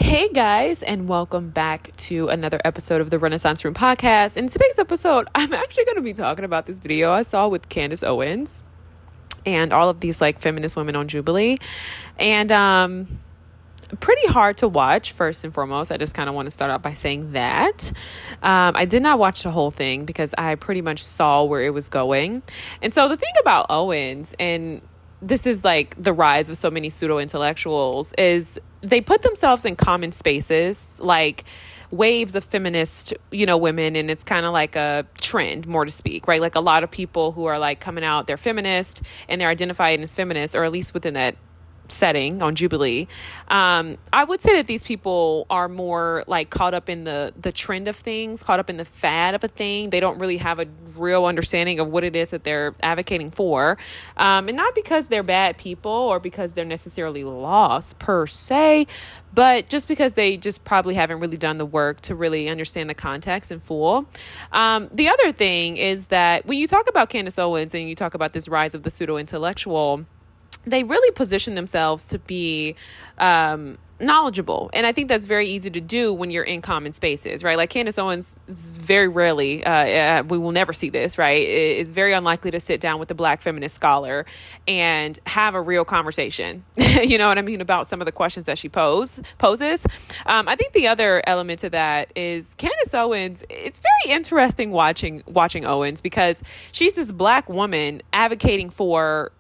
Hey guys, and welcome back to another episode of the Renaissance Room podcast. In today's episode, I'm actually going to be talking about this video I saw with Candace Owens and all of these like feminist women on Jubilee. And pretty hard to watch, first and foremost. I just kind of want to start out by saying that. I did not watch the whole thing because I pretty much saw where it was going. And so the thing about Owens, and this is like the rise of so many pseudo-intellectuals, is they put themselves in common spaces, like waves of feminist, women. And it's kind of like a trend, more to speak, right? Like a lot of people who are like coming out, they're feminist and they're identifying as feminist, or at least within that setting on Jubilee. I would say that these people are more like caught up in the trend of things, caught up in the fad of a thing. They don't really have a real understanding of what it is that they're advocating for. And not because they're bad people or because they're necessarily lost per se, but just because they just probably haven't really done the work to really understand the context in full. The other thing is that when you talk about Candace Owens and you talk about this rise of the pseudo-intellectual, they really position themselves to be knowledgeable. And I think that's very easy to do when you're in common spaces, right? Like Candace Owens is very rarely, we will never see this, right? Is very unlikely to sit down with a Black feminist scholar and have a real conversation, you know what I mean, about some of the questions that she poses. I think the other element to that is Candace Owens. It's very interesting watching Owens because she's this Black woman advocating for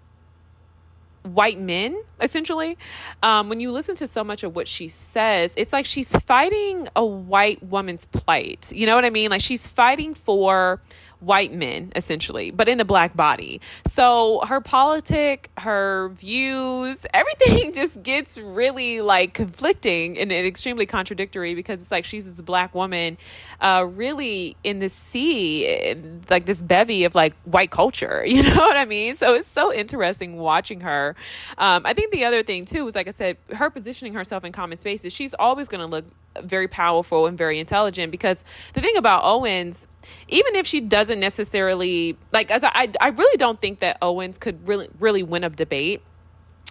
white men, essentially. When you listen to so much of what she says, it's like she's fighting a white woman's plight. You know what I mean? Like she's fighting for white men, essentially, but in a Black body. So her politic, her views, everything just gets really like conflicting and extremely contradictory because it's like she's this Black woman really in this sea, like this bevy of like white culture, you know what I mean? So it's so interesting watching her. I think the other thing too is, like I said, her positioning herself in common spaces, she's always going to look very powerful and very intelligent, because the thing about Owens, even if she doesn't necessarily like, as I really don't think that Owens could really win a debate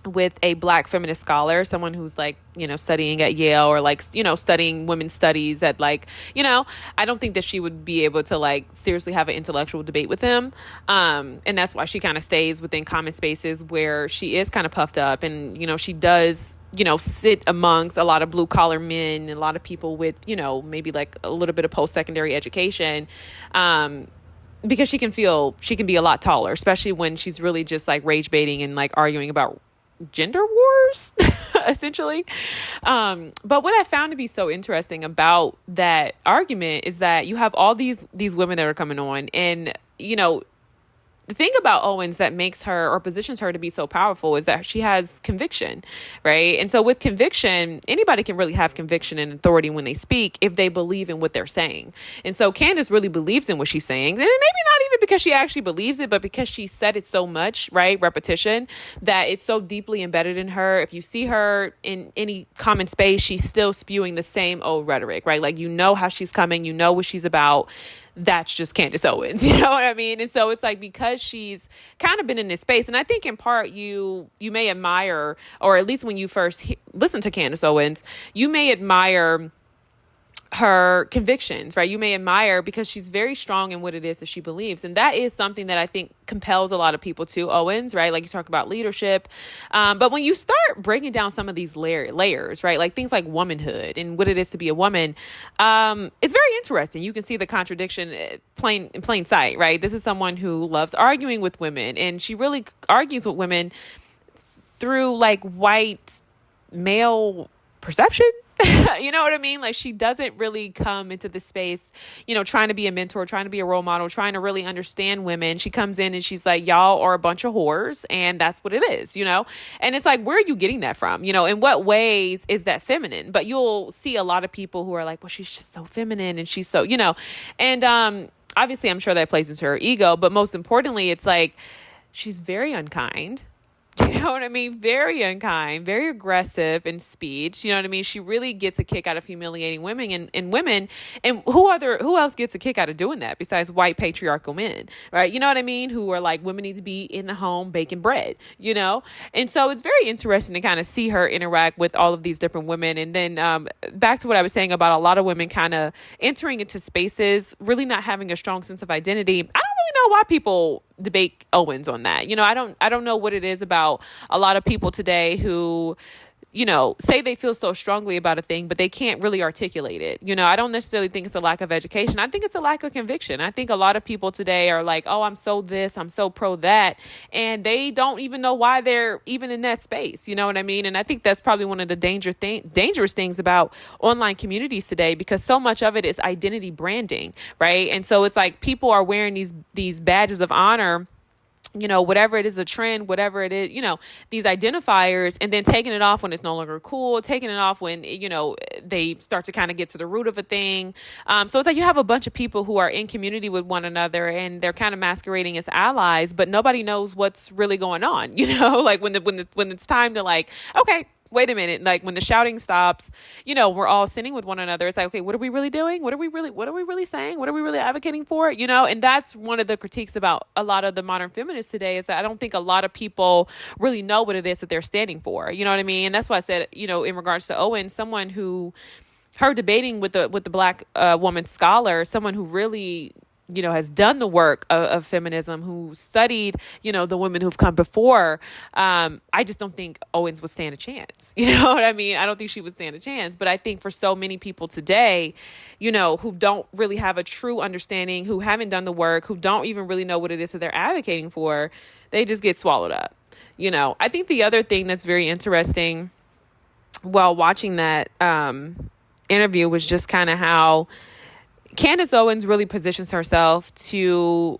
with a Black feminist scholar, someone who's like, studying at Yale or like, studying women's studies at like, I don't think that she would be able to like seriously have an intellectual debate with him. And that's why she kind of stays within common spaces where she is kind of puffed up and, she does, sit amongst a lot of blue collar men and a lot of people with, maybe like a little bit of post-secondary education. Because she can be a lot taller, especially when she's really just like rage baiting and like arguing about gender wars, essentially. But what I found to be so interesting about that argument is that you have all these women that are coming on, and the thing about Owens that makes her or positions her to be so powerful is that she has conviction, right? And so with conviction, anybody can really have conviction and authority when they speak if they believe in what they're saying. And so Candace really believes in what she's saying. And maybe not even because she actually believes it, but because she said it so much, right? Repetition, that it's so deeply embedded in her. If you see her in any common space, she's still spewing the same old rhetoric, right? Like, how she's coming, what she's about. That's just Candace Owens, you know what I mean? And so it's like, because she's kind of been in this space, and I think in part you may admire, or at least when you first listen to Candace Owens, you may admire her convictions, right? You may admire because she's very strong in what it is that she believes. And that is something that I think compels a lot of people to Owens, right? Like you talk about leadership. But when you start breaking down some of these layers, right? Like things like womanhood and what it is to be a woman, it's very interesting. You can see the contradiction in plain sight, right? This is someone who loves arguing with women, and she really argues with women through like white male perception. You know what I mean? Like she doesn't really come into the space, trying to be a mentor, trying to be a role model, trying to really understand women. She comes in and she's like, y'all are a bunch of whores, and that's what it is, And it's like, where are you getting that from? In what ways is that feminine? But you'll see a lot of people who are like, well, she's just so feminine and she's so, and obviously I'm sure that plays into her ego, but most importantly, it's like, she's very unkind. You know what I mean? Very unkind, very aggressive in speech. You know what I mean? She really gets a kick out of humiliating women and women. And who else gets a kick out of doing that besides white patriarchal men, right? You know what I mean? Who are like, women need to be in the home baking bread, you know? And so it's very interesting to kind of see her interact with all of these different women. And then back to what I was saying about a lot of women kind of entering into spaces, really not having a strong sense of identity. I don't really know why people debate Owens on that. You know, I don't know what it is about a lot of people today who, you know, say they feel so strongly about a thing, but they can't really articulate it. You know, I don't necessarily think it's a lack of education. I think it's a lack of conviction. I think a lot of people today are like, oh, I'm so this, I'm so pro that. And they don't even know why they're even in that space. You know what I mean? And I think that's probably one of the dangerous things about online communities today, because so much of it is identity branding, right? And so it's like people are wearing these badges of honor, you know, whatever it is, a trend, whatever it is, you know, these identifiers, and then taking it off when it's no longer cool, taking it off when, you know, they start to kind of get to the root of a thing. So it's like you have a bunch of people who are in community with one another and they're kind of masquerading as allies, but nobody knows what's really going on, you know, like when it's time to like, okay, wait a minute, like when the shouting stops, you know, we're all sitting with one another. It's like, okay, what are we really doing? What are we really saying? What are we really advocating for? You know, and that's one of the critiques about a lot of the modern feminists today, is that I don't think a lot of people really know what it is that they're standing for. You know what I mean? And that's why I said, you know, in regards to Owen, someone who, her debating with the Black woman scholar, someone who really, you know, has done the work of feminism, who studied, you know, the women who've come before. I just don't think Owens would stand a chance. You know what I mean? I don't think she would stand a chance. But I think for so many people today, you know, who don't really have a true understanding, who haven't done the work, who don't even really know what it is that they're advocating for, they just get swallowed up. You know, I think the other thing that's very interesting while watching that interview was just kind of how Candace Owens really positions herself to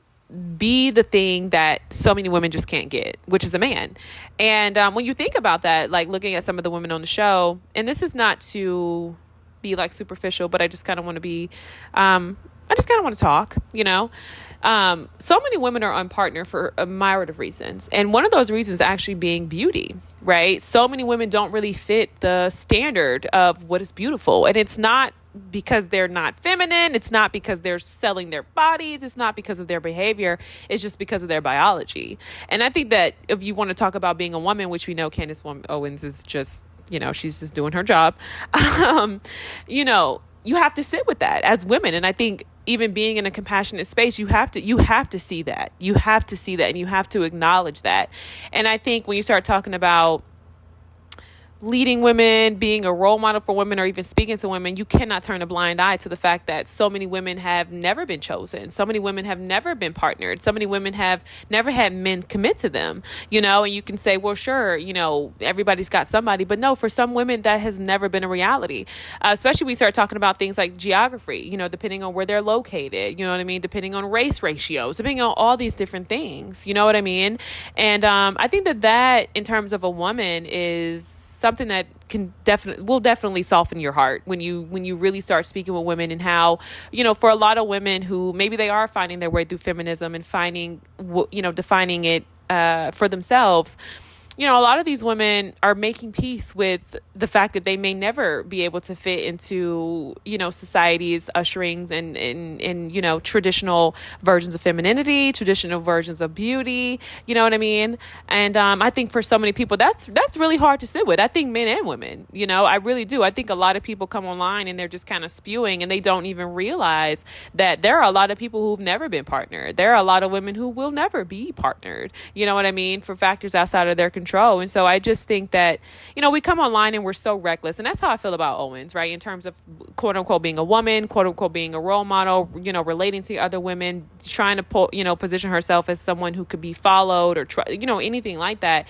be the thing that so many women just can't get, which is a man. And when you think about that, like looking at some of the women on the show, and this is not to be like superficial, but I just kind of want to be, I just kind of want to talk, you know. So many women are unpartnered for a myriad of reasons. And one of those reasons actually being beauty, right? So many women don't really fit the standard of what is beautiful. And it's not because they're not feminine. It's not because they're selling their bodies. It's not because of their behavior. It's just because of their biology. And I think that if you want to talk about being a woman, which we know Candace Owens is just, you know, she's just doing her job. You know, you have to sit with that as women. And I think even being in a compassionate space, you have to see that. You have to see that, and you have to acknowledge that. And I think when you start talking about leading women, being a role model for women, or even speaking to women, you cannot turn a blind eye to the fact that so many women have never been chosen. So many women have never been partnered. So many women have never had men commit to them, you know, and you can say, well, sure, you know, everybody's got somebody, but no, for some women that has never been a reality, especially when we start talking about things like geography, you know, depending on where they're located, you know what I mean? Depending on race ratios, depending on all these different things, you know what I mean? And I think that in terms of a woman is something that will definitely soften your heart when you really start speaking with women, and how, you know, for a lot of women who maybe they are finding their way through feminism and finding, you know, defining it for themselves. You know, a lot of these women are making peace with the fact that they may never be able to fit into, you know, society's usherings and you know, traditional versions of femininity, traditional versions of beauty, you know what I mean? And I think for so many people, that's really hard to sit with. I think men and women, you know, I really do. I think a lot of people come online and they're just kind of spewing, and they don't even realize that there are a lot of people who've never been partnered. There are a lot of women who will never be partnered, you know what I mean, for factors outside of their control. And so I just think that, you know, we come online and we're so reckless. And that's how I feel about Owens, right? In terms of quote unquote being a woman, quote unquote being a role model, you know, relating to other women, trying to position herself as someone who could be followed, or you know, anything like that.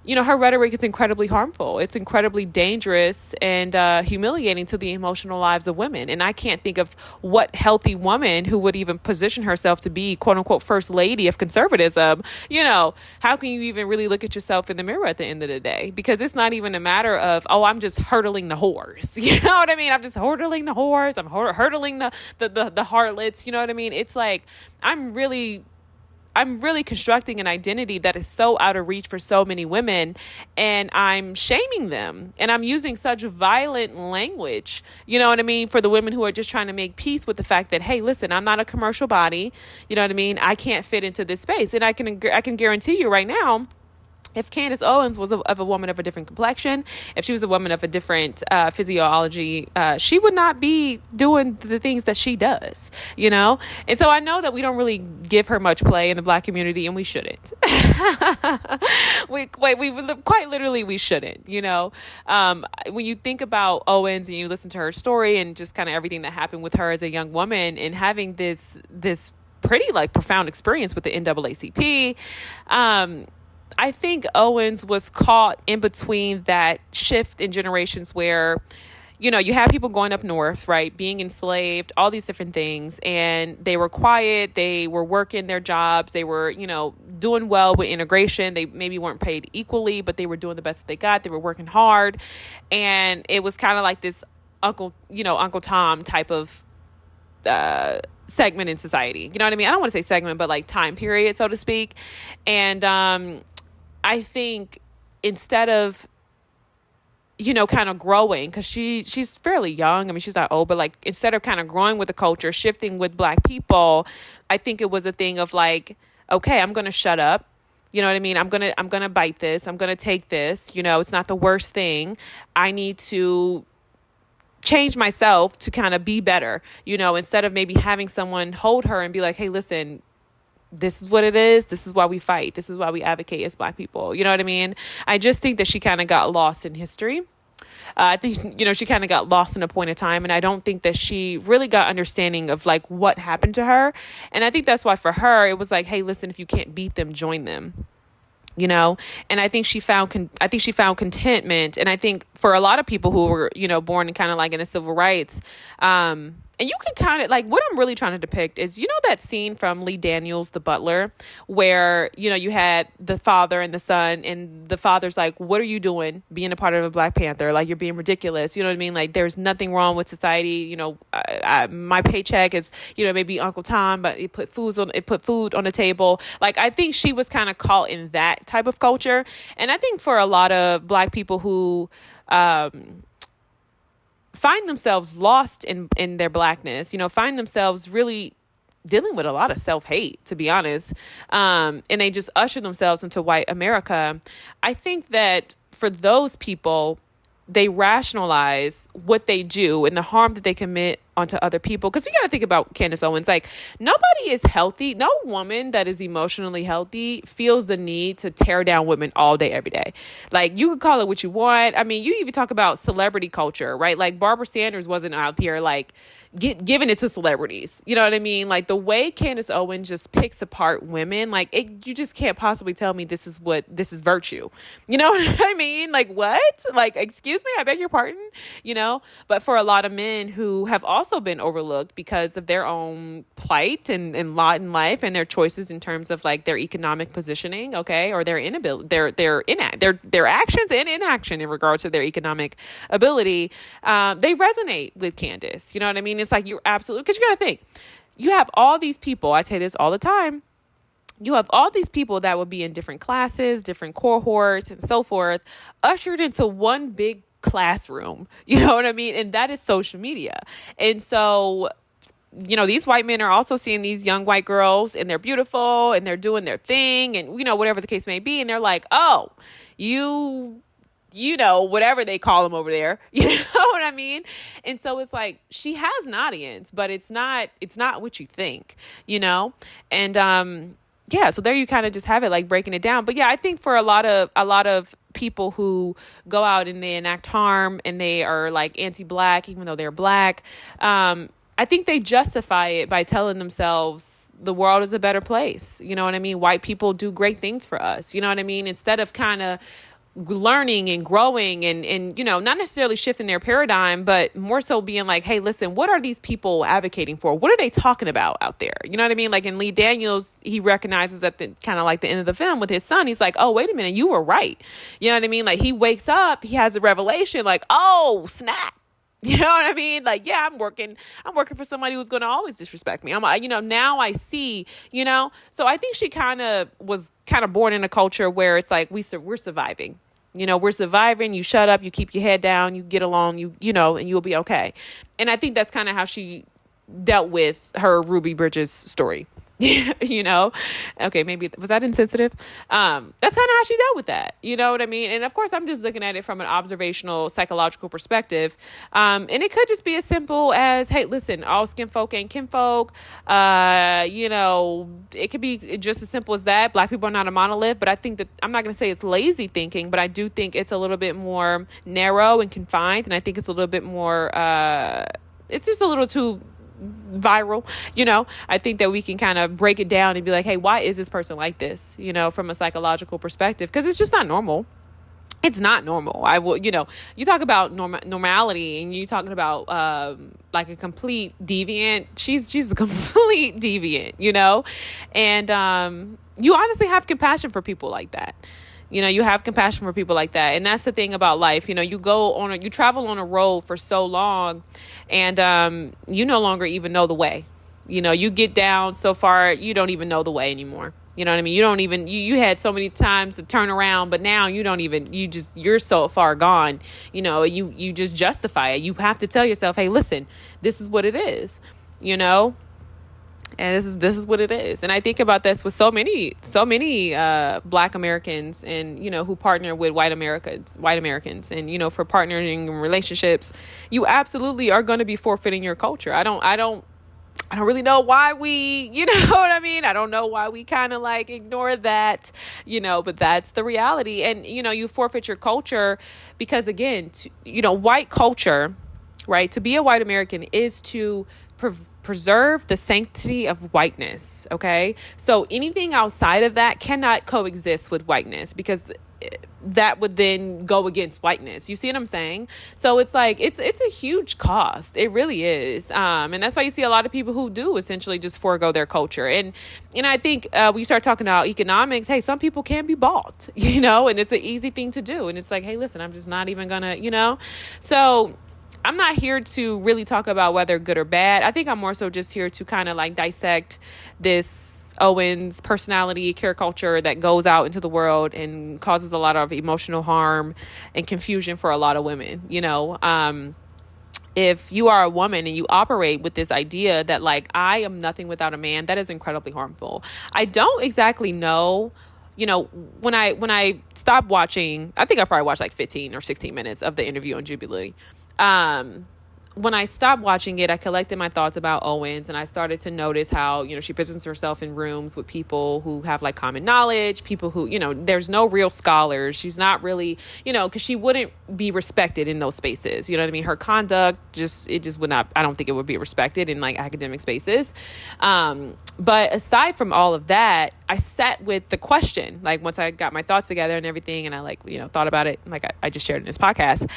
You know, her rhetoric is incredibly harmful. It's incredibly dangerous and humiliating to the emotional lives of women. And I can't think of what healthy woman who would even position herself to be, quote unquote, first lady of conservatism. You know, how can you even really look at yourself in the mirror at the end of the day? Because it's not even a matter of, oh, I'm just hurdling the whores. You know what I mean? I'm just hurdling the whores. I'm hurdling the harlots. You know what I mean? It's like, I'm really I'm really constructing an identity that is so out of reach for so many women, and I'm shaming them, and I'm using such violent language, you know what I mean, for the women who are just trying to make peace with the fact that, hey, listen, I'm not a commercial body, you know what I mean, I can't fit into this space. And I can guarantee you right now, if Candace Owens was of a woman of a different complexion, if she was a woman of a different physiology, she would not be doing the things that she does, you know? And so I know that we don't really give her much play in the Black community, and we shouldn't. we quite literally, we shouldn't, you know? When you think about Owens and you listen to her story and just kind of everything that happened with her as a young woman and having this pretty like profound experience with the NAACP, I think Owens was caught in between that shift in generations where, you know, you had people going up north, right, being enslaved, all these different things, and they were quiet, they were working their jobs, they were, you know, doing well with integration, they maybe weren't paid equally, but they were doing the best that they got, they were working hard, and it was kind of like this Uncle Tom type of segment in society, you know what I mean? I don't want to say segment, but like time period, so to speak. And I think instead of, you know, kind of growing, because she's fairly young. I mean, she's not old, but like instead of kind of growing with the culture, shifting with Black people, I think it was a thing of like, okay, I'm going to shut up. You know what I mean? I'm going to bite this. I'm going to take this. You know, it's not the worst thing. I need to change myself to kind of be better, you know, instead of maybe having someone hold her and be like, hey, listen, this is what it is. This is why we fight. This is why we advocate as Black people. You know what I mean? I just think that she kind of got lost in history. I think, you know, she kind of got lost in a point of time. And I don't think that she really got understanding of like what happened to her. And I think that's why for her, it was like, hey, listen, if you can't beat them, join them. You know, and I think she found contentment. And I think for a lot of people who were, you know, born in kind of like in the civil rights, and you can kind of like what I'm really trying to depict is, you know, that scene from Lee Daniels, The Butler, where, you know, you had the father and the son, and the father's like, what are you doing being a part of a Black Panther? Like, you're being ridiculous. You know what I mean? Like, there's nothing wrong with society. You know, my paycheck is, you know, maybe Uncle Tom, but it put food on the table. Like, I think she was kind of caught in that type of culture. And I think for a lot of Black people who, find themselves lost in their Blackness, you know, find themselves really dealing with a lot of self-hate, to be honest. And they just usher themselves into white America. I think that for those people, they rationalize what they do and the harm that they commit onto other people. Because we got to think about Candace Owens. Like, nobody is healthy. No woman that is emotionally healthy feels the need to tear down women all day, every day. Like, you could call it what you want. I mean, you even talk about celebrity culture, right? Like, Barbara Sanders wasn't out here like giving it to celebrities. You know what I mean? Like, the way Candace Owens just picks apart women, like, you just can't possibly tell me this is virtue. You know what I mean? Like, what? Like, excuse me, I beg your pardon, you know? But for a lot of men who have also been overlooked because of their own plight and lot in life and their choices in terms of like their economic positioning, okay, or their inability, their actions and inaction in regards to their economic ability, they resonate with Candace. You know what I mean? It's like, you're absolutely, because you got to think, you have all these people, I say this all the time, you have all these people that would be in different classes, different cohorts and so forth, ushered into one big classroom. You know what I mean? And that is social media. And so, you know, these white men are also seeing these young white girls, and they're beautiful and they're doing their thing and, you know, whatever the case may be. And they're like, oh, you know, whatever they call them over there, you know what I mean? And so it's like, she has an audience, but it's not what you think, you know? And, yeah, so there you kind of just have it, like breaking it down. But yeah, I think for a lot of people who go out and they enact harm and they are like anti-Black, even though they're Black, I think they justify it by telling themselves the world is a better place. You know what I mean? White people do great things for us. You know what I mean? Instead of kind of learning and growing and, you know, not necessarily shifting their paradigm, but more so being like, hey, listen, what are these people advocating for? What are they talking about out there? You know what I mean? Like in Lee Daniels, he recognizes at the kind of like the end of the film with his son, he's like, oh, wait a minute, you were right. You know what I mean? Like he wakes up, he has a revelation like, oh, snap. You know what I mean? Like, yeah, I'm working for somebody who's going to always disrespect me. Now I see, so I think she was born in a culture where it's like, we're surviving. We're surviving. You shut up, you keep your head down, you get along, and you'll be okay. And I think that's kind of how she dealt with her Ruby Bridges story. Okay, maybe was that insensitive? That's kind of how she dealt with that. You know what I mean? And of course, I'm just looking at it from an observational, psychological perspective. And it could just be as simple as, hey, listen, all skin folk ain't kinfolk. It could be just as simple as that. Black people are not a monolith, but I think that I'm not going to say it's lazy thinking, but I do think it's a little bit more narrow and confined. And I think it's a little bit more, it's just a little too viral. I think that we can kind of break it down and be like, hey, why is this person like this, from a psychological perspective? Because it's just not normal. It's not normal. You talk about normality, and you talking about like a complete deviant. She's a complete deviant, and you honestly have compassion for people like that. You have compassion for people like that. And that's the thing about life. You travel on a road for so long, and you no longer even know the way. You get down so far, you don't even know the way anymore. You know what I mean? You don't even, you had so many times to turn around, but now you're so far gone, you just justify it. You have to tell yourself, hey, listen, this is what it is, and this is what it is. And I think about this with so many Black Americans, and who partner with white Americans, and for partnering in relationships, you absolutely are going to be forfeiting your culture. I don't really know why we, you know what I mean? I don't know why we kind of like ignore that, but that's the reality. And you forfeit your culture because, again, white culture, right? To be a white American is to preserve the sanctity of whiteness. Okay. So anything outside of that cannot coexist with whiteness, because that would then go against whiteness. You see what I'm saying? So it's like, it's a huge cost. It really is. And that's why you see a lot of people who do essentially just forego their culture. And I think we start talking about economics. Hey, some people can be bought, and it's an easy thing to do. And it's like, hey, listen, I'm just not even gonna, so I'm not here to really talk about whether good or bad. I think I'm more so just here to kind of like dissect this Owens personality, culture that goes out into the world and causes a lot of emotional harm and confusion for a lot of women. If you are a woman and you operate with this idea that like, I am nothing without a man, that is incredibly harmful. I don't exactly know. When I stopped watching, I think I probably watched like 15 or 16 minutes of the interview on Jubilee. When I stopped watching it, I collected my thoughts about Owens, and I started to notice how, she presents herself in rooms with people who have like common knowledge, people who, there's no real scholars. She's not really, because she wouldn't be respected in those spaces. You know what I mean? Her conduct it just would not, I don't think it would be respected in like academic spaces. But aside from all of that, I sat with the question, like once I got my thoughts together and everything, and I like, thought about it, like I just shared in this podcast,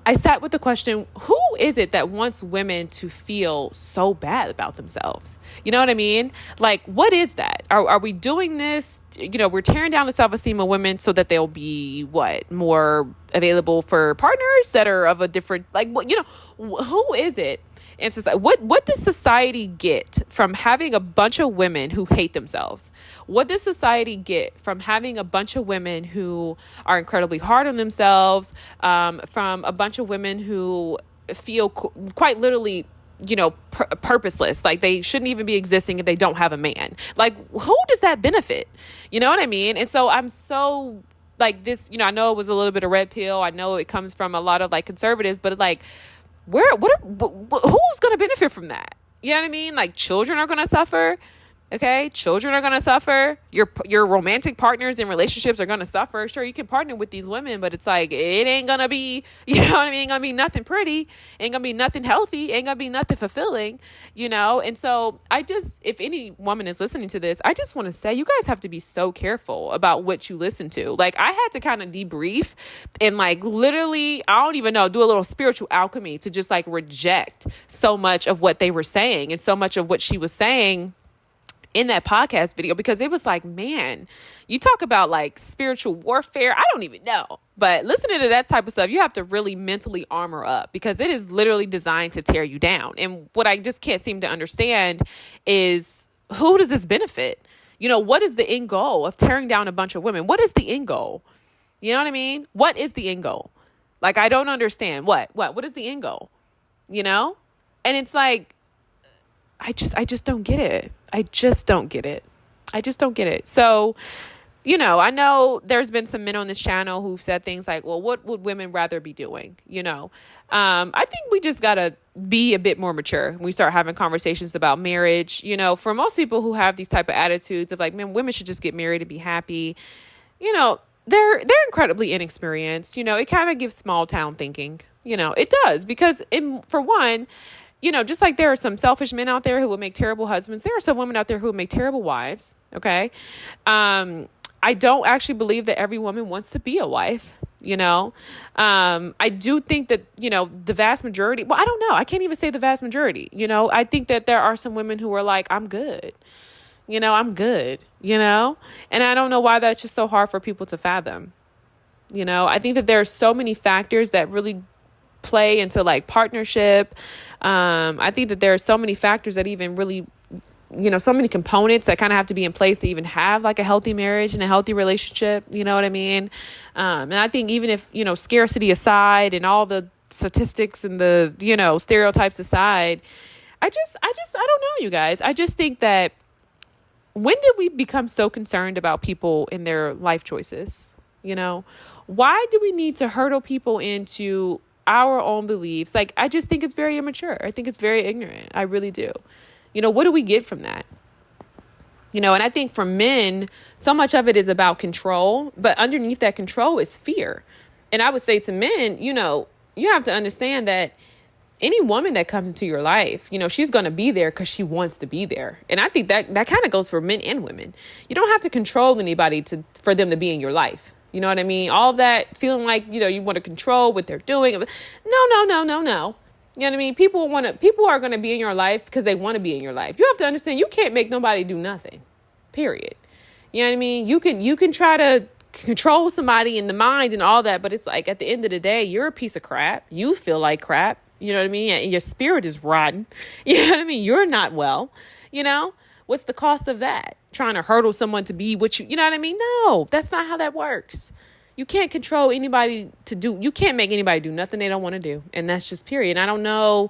I sat with the question, who is it that wants women to feel so bad about themselves? You know what I mean? Like, what is that? Are we doing this? We're tearing down the self-esteem of women so that they'll be more available for partners that are of a different, who is it? And society, what does society get from having a bunch of women who hate themselves? What does society get from having a bunch of women who are incredibly hard on themselves, from a bunch of women who feel quite literally, purposeless, like they shouldn't even be existing if they don't have a man? Like, who does that benefit? You know what I mean? And so I'm so like this, I know it was a little bit of red pill. I know it comes from a lot of like conservatives, but like, who's going to benefit from that? You know what I mean? Like, children are going to suffer. Okay, children are going to suffer. Your romantic partners in relationships are going to suffer. Sure, you can partner with these women, but it's like, it ain't going to be, you know what I mean? Ain't going to be nothing pretty. Ain't going to be nothing healthy. Ain't going to be nothing fulfilling, And so if any woman is listening to this, I just want to say, you guys have to be so careful about what you listen to. Like, I had to kind of debrief and like literally, I don't even know, do a little spiritual alchemy to just like reject so much of what they were saying and so much of what she was saying. in that podcast video, because it was like, man, you talk about like spiritual warfare. I don't even know. But listening to that type of stuff, you have to really mentally armor up, because it is literally designed to tear you down. And what I just can't seem to understand is, who does this benefit? What is the end goal of tearing down a bunch of women? What is the end goal? You know what I mean? What is the end goal? Like, I don't understand. What is the end goal? And it's like, I just don't get it. I just don't get it. So, I know there's been some men on this channel who've said things like, well, what would women rather be doing? I think we just got to be a bit more mature when we start having conversations about marriage. For most people who have these type of attitudes of like, man, women should just get married and be happy, they're incredibly inexperienced. It kind of gives small town thinking. It does, because for one, just like there are some selfish men out there who will make terrible husbands, there are some women out there who will make terrible wives. Okay. I don't actually believe that every woman wants to be a wife. I do think that, the vast majority, well, I don't know. I can't even say the vast majority. I think that there are some women who are like, I'm good. I'm good, and I don't know why that's just so hard for people to fathom. I think that there are so many factors that really play into like partnership. I think that there are so many factors that even really, so many components that kind of have to be in place to even have like a healthy marriage and a healthy relationship. You know what I mean? And I think even if, scarcity aside and all the statistics and the, stereotypes aside, I don't know, you guys. I just think that, when did we become so concerned about people in their life choices? Why do we need to hurdle people into our own beliefs? Like, I just think it's very immature. I think it's very ignorant. I really do. What do we get from that? And I think for men, so much of it is about control, but underneath that control is fear. And I would say to men, you have to understand that any woman that comes into your life, she's going to be there because she wants to be there. And I think that kind of goes for men and women. You don't have to control anybody for them to be in your life. You know what I mean? All that feeling like, you want to control what they're doing. No. You know what I mean? People are going to be in your life because they want to be in your life. You have to understand, you can't make nobody do nothing, period. You know what I mean? You can try to control somebody in the mind and all that, but it's like, at the end of the day, you're a piece of crap. You feel like crap. You know what I mean? And your spirit is rotten. You know what I mean? You're not well. What's the cost of that? Trying to hurdle someone to be what you know what I mean? No, that's not how that works. You can't control anybody you can't make anybody do nothing they don't want to do. And that's just period. And I don't know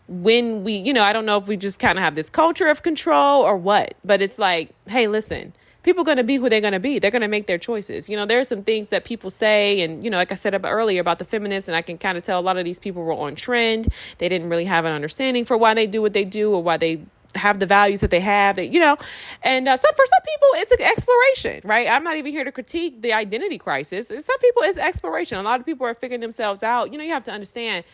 when I don't know if we just kind of have this culture of control or what, but it's like, hey, listen, people are going to be who they're going to be. They're going to make their choices. There are some things that people say. And, like I said earlier about the feminists, and I can kind of tell a lot of these people were on trend. They didn't really have an understanding for why they do what they do, or why they have the values that they have, and for some people it's an exploration, right? I'm not even here to critique the identity crisis. Some people it's exploration. A lot of people are figuring themselves out. You have to understand,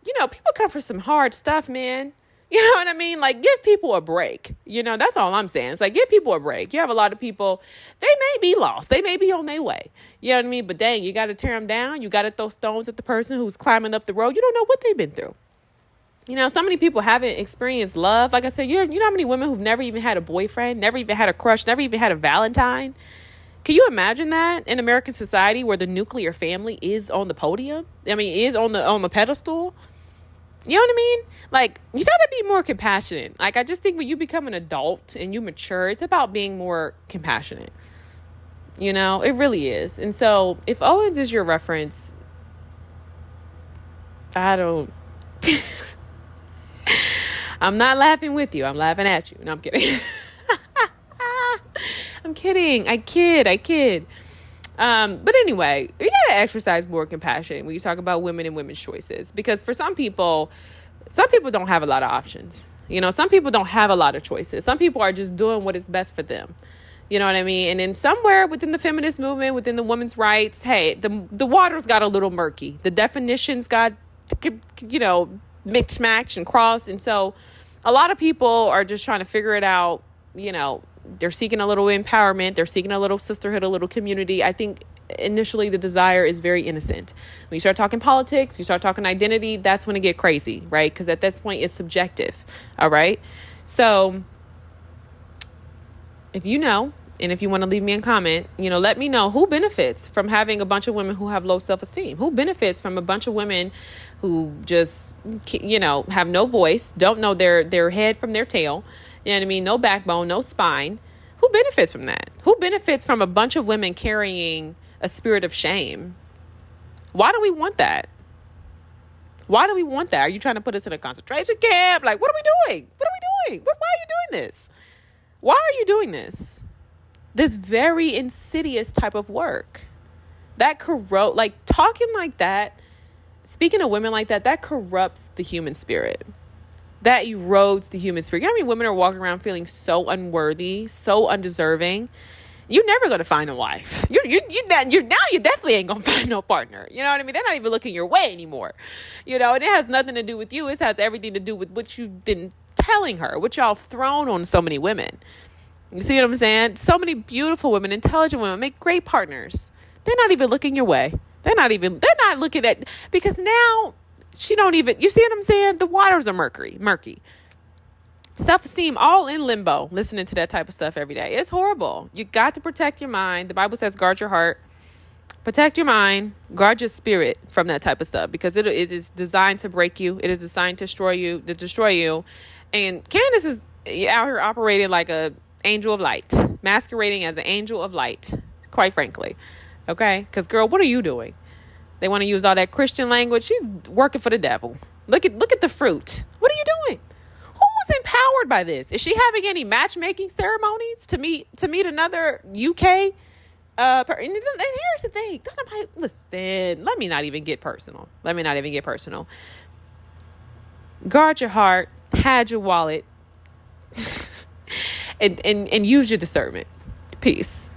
people come for some hard stuff, man. You know what I mean? Like, give people a break. That's all I'm saying. It's like, give people a break. You have a lot of people, they may be lost. They may be on their way. You know what I mean? But dang, you got to tear them down. You got to throw stones at the person who's climbing up the road. You don't know what they've been through. So many people haven't experienced love. Like I said, you know how many women who've never even had a boyfriend, never even had a crush, never even had a Valentine? Can you imagine that in American society where the nuclear family is on the podium? I mean, is on the pedestal? You know what I mean? Like, you got to be more compassionate. Like, I just think when you become an adult and you mature, it's about being more compassionate. It really is. And so if Owens is your reference, I don't... I'm not laughing with you. I'm laughing at you. No, I'm kidding. I'm kidding. I kid. But anyway, you got to exercise more compassion when you talk about women and women's choices, because for some people don't have a lot of options. Some people don't have a lot of choices. Some people are just doing what is best for them. You know what I mean? And then somewhere within the feminist movement, within the women's rights, hey, the waters got a little murky. The definitions got, mixed, match, and crossed. And so a lot of people are just trying to figure it out. They're seeking a little empowerment. They're seeking a little sisterhood, a little community. I think initially the desire is very innocent. When you start talking politics, you start talking identity, that's when it get crazy, right? Because at this point it's subjective. All right. So if you know, and if you want to leave me a comment, let me know who benefits from having a bunch of women who have low self-esteem. Who benefits from a bunch of women who just, have no voice, don't know their head from their tail. You know what I mean? No backbone, no spine. Who benefits from that? Who benefits from a bunch of women carrying a spirit of shame? Why do we want that? Why do we want that? Are you trying to put us in a concentration camp? Like, what are we doing? What are we doing? Why are you doing this? Why are you doing this? This very insidious type of work that corrupt, like talking like that, speaking to women like that, that corrupts the human spirit. That erodes the human spirit. You know how many women are walking around feeling so unworthy, so undeserving? You're never going to find a wife. You definitely ain't going to find no partner. You know what I mean? They're not even looking your way anymore. And it has nothing to do with you. It has everything to do with what you've been telling her, what y'all thrown on so many women. You see what I'm saying? So many beautiful women, intelligent women make great partners. They're not even looking your way. They're not looking at, because now she don't even, you see what I'm saying? The waters are murky. Self-esteem all in limbo, listening to that type of stuff every day. It's horrible. You got to protect your mind. The Bible says guard your heart. Protect your mind. Guard your spirit from that type of stuff, because it is designed to break you. It is designed to destroy you. And Candace is out here operating like a angel of light, masquerading as an angel of light, quite frankly. Okay? Because, girl, what are you doing? They want to use all that Christian language. She's working for the devil. Look at the fruit. What are you doing? Who's empowered by this? Is she having any matchmaking ceremonies to meet another UK? And here's the thing. Listen, let me not even get personal. Guard your heart. Hide your wallet. and use your discernment. Peace.